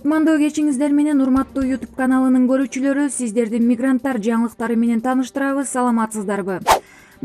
Кутмандуу кечиңиздер менен урматтуу YouTube каналынын көрүүчүлөрү, сиздерди мигранттар жаңылыктары менен тааныштырабыз. Саламатсыздарбы?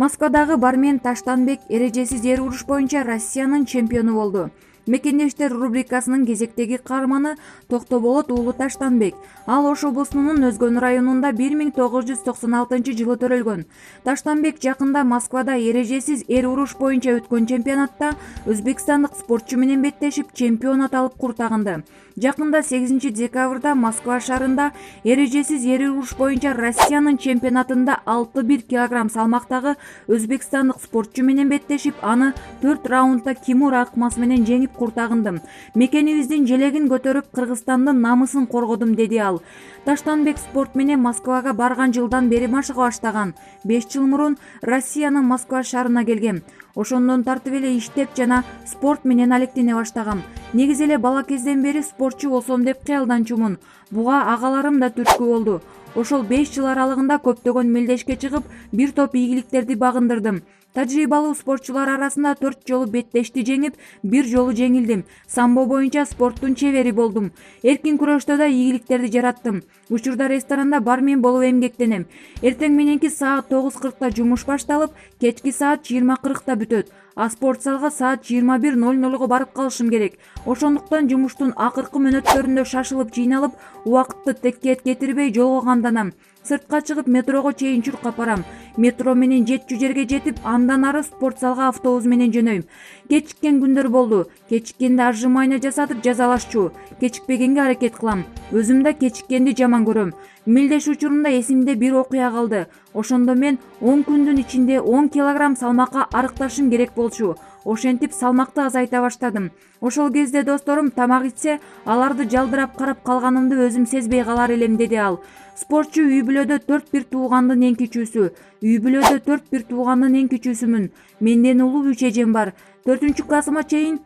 Москвадагы бармен Таштанбек эрежесиз эр уруш боюнча Россиянын чемпиону болду. Мекендештер рубрикасынын кезектеги каарманы Токтоболот уулу Таштанбек. Ал Ош облусунун Өзгөн районунда 1996-жылы төрөлгөн. Таштанбек жакында Москвада эрежесиз эр уруш боюнча өткөн чемпионатта өзбекстандык спортчу менен беттешип чемпион аталып куртаганды. Жакында 8 декабрда Москва шаарында эрежесиз эр уруш боюнча Россиянын чемпионатында 61 кг салмактагы өзбекстандык спортчу менен беттешип, аны 4 раундда Кимур Акмас менен жеңип куртагындым. Мекенибиздин желегин көтөрүп, Кыргызстандын намысын коргодум, деди ал. Таштанбек спорт менен Москвага барган жылдан бери машыга баштаган. 5 жыл мурун Россиянын Москва шаарына келгем. Ошондон тартып эле иштеп жана спорт менен алектене баштагам. Негизи эле бала кезден бери спортчу болсом деп кыялданчумун. Буга агаларым да түрткү болду. Ошол 5 жыл аралыгында көптөгөн мелдешке чыгып, бир топ ийгиликтерди багындырдым. Тажрыйбалуу спортчулар арасында 4 жолу беттешти жеңип, 1 жолу жеңилдим. Самбо боюнча спорттун чебери болдум. Эркин күрөштө да ийгиликтерди жараттым. Учурда ресторанда бармен болуп эмгектенем. Эртең мененки саат 9:40 жумуш башталып, кечки саат 20:40 бүтөт. А спорт залга саат 21:00 барып калышым керек. Ошондуктан жумуштун акыркы мөөнөттөрүндө шашылып жыйналып, убакытты текке кетирбей жолго камданам. Сыртка чыгып метрого чейин чуркап барам. Метро менен жетчү жерге жетип, андан ары спорт залга автобус менен жөнөйм. Кечиккен күндөр болду. Кечиккенде ажым майна жасатып жазалашчу. Кечикпегенге аракет кылам. Өзүм да кечиккенди жаман көрөм. Мелдеш учурунда эсимде бир окуя калды. Ошондо мен 10 күндүн ичинде 10 кг салмакка арыкташым керек болчу. Ошентип салмакты азайта баштадым. Ошол кезде досторум тамак ичсе, аларды жалдырап карап калганымды өзүм сезбей калар элем, деди ал. Спортчу үй бүлөдө 4 туугандын эң кичүүсү. Үй бүлөдө 4 туугандын эң кичүүсүмүн. Менден улуу 3 эжем бар. 4-классыма чейин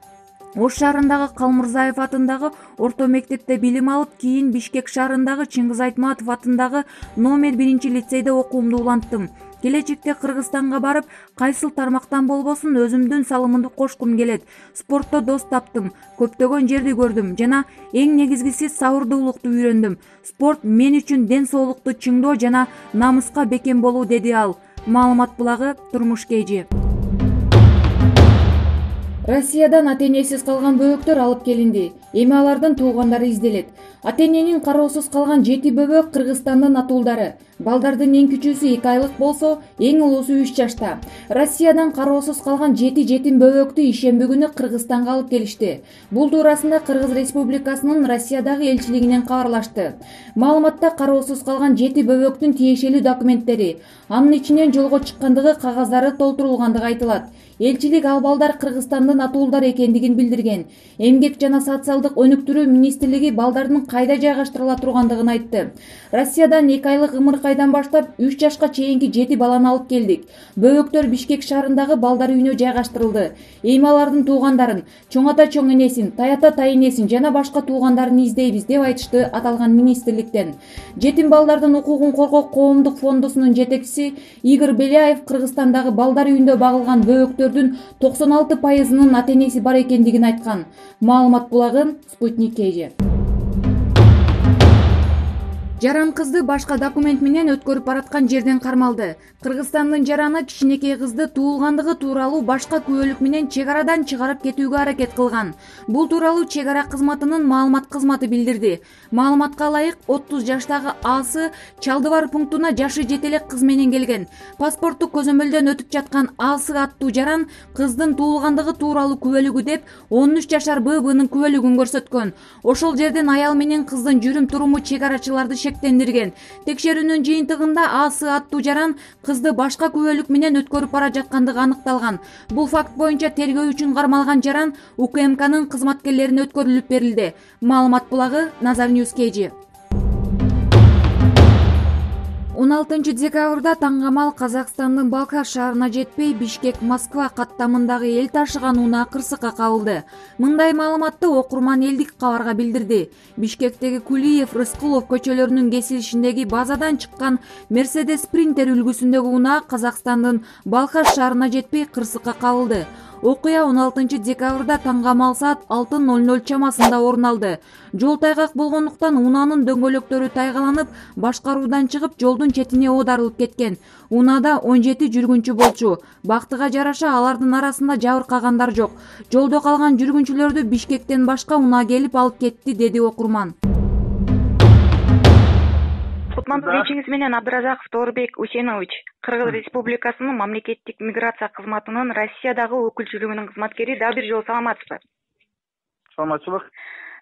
Ош шаарындагы Калмырзаев атындагы орто мектепте билим алып, кийин Бишкек шаарындагы Чыңгыз Айтматов атындагы номер 1 лицейде окуумду уланттым. Келечекте Кыргызстанга барып, кайсыл тармактан болбосун өзүмдүн салымымды кошкум келет. Спортто дос таптым, көптөгөн жерди көрдүм жана эң негизгиси сабырдуулукту үйрөндүм. Спорт мен үчүн ден соолукту чыңдоо жана намыска бекем болуу, деди ал. Маалымат булагы Турмуш Кейжи. Россиядан ата-энесиз калган бөбөктөр алып келинди. Эми алардын туугандары изделет. Ата-эненин кароосуз калган 7 бөбөк Кыргызстандын атуулдары. Балдардын эң кичүүсү 2 айлык болсо, эң улуусу 3 жашта. Россиядан кароосуз калган 7 жетим бөбөктү ишемби күнү Кыргызстанга алып келишти. Бул туурасында Кыргыз Республикасынын Россиядагы элчилигинен кабарлашты. Маалыматта кароосуз калган 7 бөбөктүн тиешелүү документтери, анын ичинен жолго чыккандыгы кагаздары толтурулгандыгы айтылат. Элчилик ал балдар Кыргызстандын атуулдары экендигин билдирген. Эмгек жана социалдык өнүктүрүү министрлиги балдардын кайда жайгаштырыла тургандыгын айтты. Россиядан 2 айлык ымыркайдан баштап 3 жашка чейинки 7 баланы алып келдик. Бөбөктөр Бишкек шаарындагы балдар үйүнө жайгаштырылды. Эми алардын туугандарын, чоң ата чоң энесин, тайата тай энесин жана башка туугандарын издейбиз, деп айтышты аталган министрликтен. Жетим балдардын укугун коргоо коомдук фондусунун жетекчиси Игорь Беляев Кыргызстандагы балдар үйүндө багылган бөбөктөрдүн 96%-нын ата-энеси бар экендигин айткан. Маалымат булагы Спутник Кейжи. Жаран кызды башка документ менен өткөрүп бараткан жерден кармалды. Кыргызстандын жараны кичинекей кызды туулгандыгы тууралуу башка күбөлүк менен чек арадан чыгарып кетүүгө аракет кылган. Бул тууралуу чек ара кызматынын маалымат кызматы билдирди. Маалыматка ылайык, 30 жаштагы Асы Чалдыбар пунктуна жашы жете элек кыз менен келген. Паспорттук көзөмөлдөн өтүп жаткан Асы аттуу жаран кыздын туулгандыгы тууралуу күбөлүгү деп 13 жашар ББнын күбөлүгүн көрсөткөн. Ошол жерден аял менен кыздын жүрүм туруму чек арачыларды шектендирген. Текшерүүнүн жыйынтыгында Асы аттуу жаран кызды башка күбөлүк менен өткөрүп бара жаткандыгы аныкталган. Бул факт боюнча тергөө үчүн кармалган жаран УКМКнын кызматкерлерине өткөрүлүп берилди. Маалымат булагы Назар Ньюс Кейжи. 16-декабрда таңгамал Казакстандын Балкаш шаарына жетпей, Бишкек-Москва каттамындагы эл ташыган унаа кырсыкка кабылды. Мындай маалыматты окурман элдик кабарга билдирди. Бишкектеги Кулиев, Рыскулов көчөлөрүнүн кесилишиндеги базадан чыккан Mercedes Sprinter үлгүсүндөгү унаа Казакстандын Балкаш шаарына жетпей кырсыкка кабылды. Окуя 16-декабрда таңгамал саат 6:00 чамасында орун алды. Жол тайгак болгондуктан унаанын дөңгөлөктөрү тайгаланып, башкаруудан чыгып, жолдун четине оодарылып кеткен. Унаада 17 жүргүнчү болчу. Бактыга жараша алардын арасында жабыркагандар жок. Жолдо калган жүргүнчүлөрдү Бишкектен башка унаа келип алып кетти, деди окурман. Кутмандуу кечиңиз менен Абдыразаков Тоорбек Усенович, Кыргыз Республикасынын мамлекеттик миграция кызматынын Россиядагы өкүлчүлүгүнүн кызматкери. Дагы бир жолу саламатсызбы? Саламатчылык.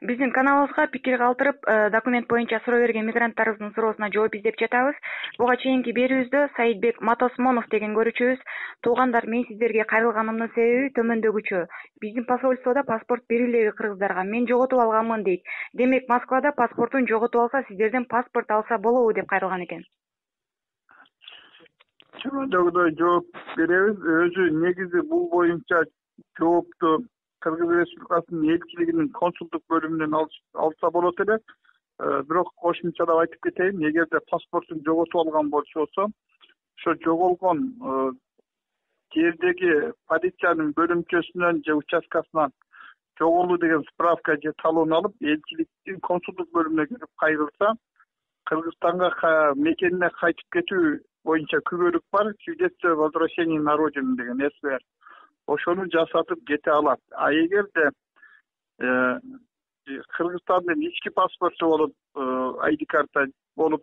Биздин каналыбызга пикир калтырып, документ боюнча суроо берген мигранттарыбыздын суроосуна жооп издеп жатабыз. Буга чейинки берүүбүздө Саидбек Матосмонов деген көрүүчүбүз: туугандар, мен сиздерге кайрылганымдын себеби төмөндөгүчө. Биздин посольстводо паспорт берилеби кыргыздарга, мен жоготуп алганмын дейт. Демек Москвада паспортун жоготуп алса, сиздерден паспорт алса болобу деп кайрылган экен. Төмөндөгүдөй жооп беребиз. Өзү негизи бул боюнча жоопту Кыргыз Республикасынын элчилигинин консулдук бөлүмүнөн алса болот эле. Бирок кошумчалап айтып кетейин, эгерде паспортун жоготуп алган болсо, ошо жоголгон жердеги полициянын бөлүмчөсүнөн же участкасынан жоголуу деген справка же талон алып, элчиликтин консулдук бөлүмүнө келип кайрылса, Кыргызстанга мекенине кайтып кетүү боюнча күбөлүк бар. Свидетельство о возвращении на родину деген СВР. Ошону жасатып кете алат. А эгерде Кыргызстандын ички паспорту болуп, ID карта болуп,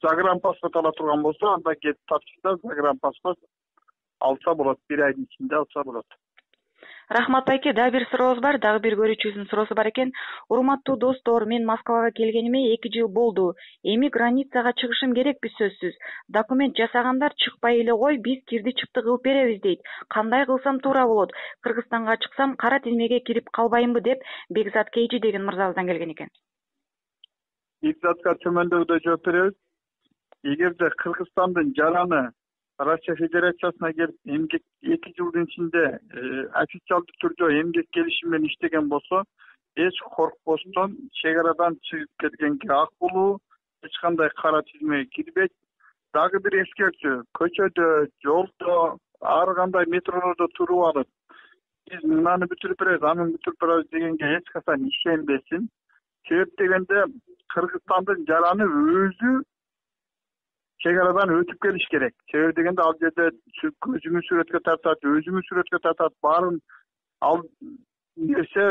загранпаспорт ала турган болсо, анда келип тапшырса, загранпаспорт алса болот, 1 айдын ичинде алса болот. Рахмат байке, дагы бир сурообуз бар, дагы бир көрүүчүбүздүн суроосу бар экен. Урматтуу достор, мен Москвага келгениме 2 жыл болду. Эми границага чыгышым керекпи сөзсүз. Документ жасагандар чыкпай эле кой, биз кирди чыкты кылып беребиз дейт. Кандай кылсам туура болот? Кыргызстанга чыксам кара тизмеге кирип калбайынбы деп Бекзат Кейжи деген мырзабыздан келген экен. Бекзатка төмөндөгүдөй жооп беребиз. Эгерде Кыргызстандын жараны Россия Федерациясына келип эмгек 2 жылдын ичинде официалдуу түрдө эмгек келишими менен иштеген болсо, эч коркпостон чек арадан чыгып келгенге ак болуу, эч кандай кара тизмеге кирбейт. Дагы бир эскертүү: көчөдө, жолдо, ар кандай метролордо туруп алып, биз мынаны бүтүрүп беребиз, аны бүтүрүп беребиз дегенге эч качан ишенбесин. Себеп дегенде Кыргызстандын жараны өзү чек арадан өтүп келиш керек. Себеби дегенде ал жерде көзүңү сүрөткө тартат, өзүңү сүрөткө тартат, баарын ал нерсе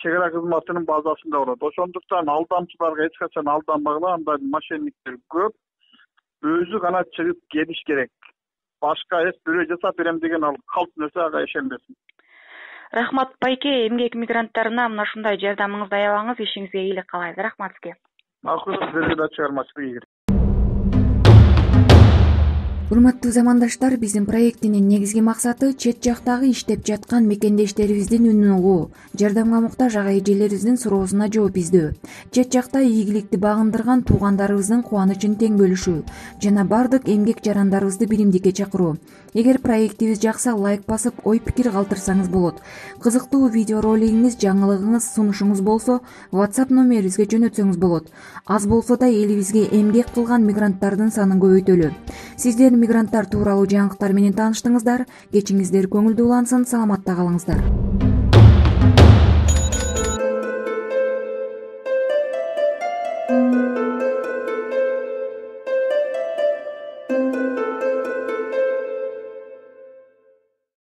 чек ара кызматынын базасында болот. Ошондуктан алдамчыларга эч качан алданбагыла, андай мошенниктер көп. Өзү гана чыгып келиш керек. Башка эч бирөө жасап берем деген ал калп нерсе, ага ишенбесин. Рахмат байке, эмгек мигранттарына мына ушундай жардамыңызды аябаңыз, ишиңизге ийгилик каалайбыз. Рахмат сизге. Макул, сизге да чыгармачылык ийгилик. Урматтуу замандаштар, биздин проектинин негизги максаты чет жактагы иштеп жаткан мекендештерибиздин үнүн угуу, жардамга муктаж ага эжелерибиздин суроосуна жооп издөө, чет жакта ийгиликти багындырган туугандарыбыздын кубанычын тең бөлүшүү жана бардык эмгек жарандарыбызды биримдикке чакыруу. Эгер проектибиз жакса, лайк басып, ой пикир калтырсаңыз болот. Кызыктуу видео ролигиңиз, жаңылыгыңыз, сунушуңуз болсо, WhatsApp номерибизге жөнөтсөңүз болот. Аз болсо да элибизге эмгек кылган мигранттардын санын көбөйтөлү. Сиздер мигранттар тууралуу жаңылыктар менен тааныштыңыздар. Кечиңиздер көңүлдүү улансын, саламатта калыңыздар.